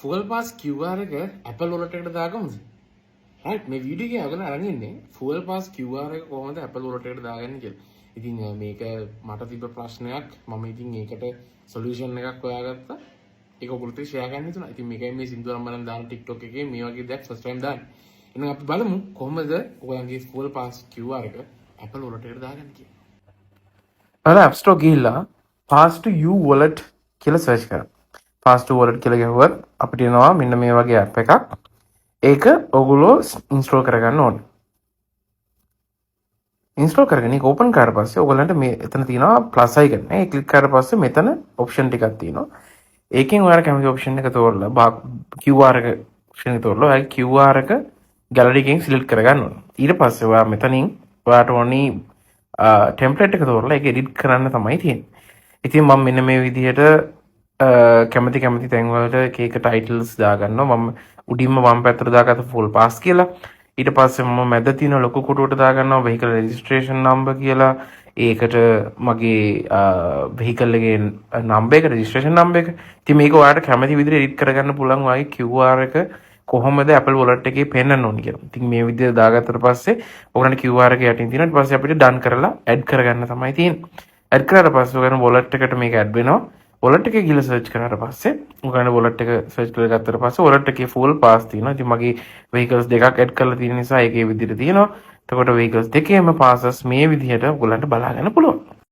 Fuel pass QR එක Apple wallet එකට දාගමුද? right මේ වීඩියෝ එකේ ඔයගොල්ලෝ අරන් ඉන්නේ ෆුවල් පාස් QR එක කොහොමද Apple wallet එකට දාගන්නේ කියලා. ඉතින් මේක මට තිබ්බ ප්‍රශ්නයක් මම ඉතින් ඒකට සොලියුෂන් එකක් හොයාගත්තා. ඒක ඔයගොල්ලෝත් ෂෙයා කරන්න හිතුණා. ඉතින් මේකයි මේ සින්දුවරම් බලන් දාන TikTok එකේ මේ වගේ දෙයක් ෆස්ට් ටයිම් දාන්නේ. එහෙනම් අපි බලමු කොහොමද ඔයගොල්ලන්ගේ ෆුවල් පාස් QR එක Apple wallet එකට දාගන්නේ කියලා. ඔයාලා App Store ගිහිල්ලා pass to you wallet කියලා සර්ච් කරා. pass to wallet කියලා ගහුවත් අපිට එනවා මෙන්න මේ වගේ app එකක්. ඒක ඔයගොල්ලෝ ඉන්ස්ටෝල් කරගන්න ඕනේ. ඉන්ස්ටෝල් කරගෙන ඒක ඕපන් කරලා පස්සේ ඔයගොල්ලන්ට මේ එතන තියෙනවා ප්ලස් අයිකන්. ඒක ක්ලික් කරලා පස්සේ මෙතන ඔප්ෂන් ටිකක් තියෙනවා. ඒකෙන් ඔයාලා කැමති ඔප්ෂන් එක තෝරලා QR එක ඔප්ෂන් එක තෝරලා ඔයාලා QR එක ගැලරි එකෙන් සිලෙක්ට් කරගන්න ඕනේ. ඊට පස්සේ ඔයා මෙතනින් ඔයාට ඕනි ටෙම්ප්ලේට් එක තෝරලා ඒක එඩිට් කරන්න තමයි තියෙන්නේ. ඉතින් මම මෙන්න මේ විදිහට කැමති තැන් වලට එක ටයිටල්ස් දාගන්නවා. මම උඩින්ම වම් පැත්තට දාගත්ත ෆුල් පාස් කියලා. ඊට පස්සේ මම මැද තියෙන ලොකු කොටුවට දාගන්නවා vehicle registration number කියලා. ඒකට මගේ vehicle එකේ number එක registration number එක. ඉතින් මේක ඔයාලට කැමති විදිහට එඩිට් කරගන්න පුළුවන් ඔයාගේ QR එක කොහොමද Apple wallet එකේ පෙන්නන්න ඕනේ කියලා. ඉතින් මේ විදිහට දාගත්තට පස්සේ ඔයගොල්ලන්ට QR එක යටින් තියෙනවා. ඊට පස්සේ අපිට done කරලා add කරගන්න තමයි තියෙන්නේ. add කරාට පස්සේ ඔයගොල්ලන් wallet එකට මේක add වෙනවා. wallet එකේ ගිහලා search කරාට පස්සේ ඔයගොල්ලන් wallet එක search කරලා ගත්තට පස්සේ wallet එකේ full pass තියෙනවා. ඉතින් මගේ vehicles දෙකක් add කරලා තියෙන නිසා ඒකේ විදිහට තියෙනවා. එතකොට vehicles දෙකේම passes මේ විදිහට ඔයගොල්ලන්ට බලා ගන්න පුළුවන්.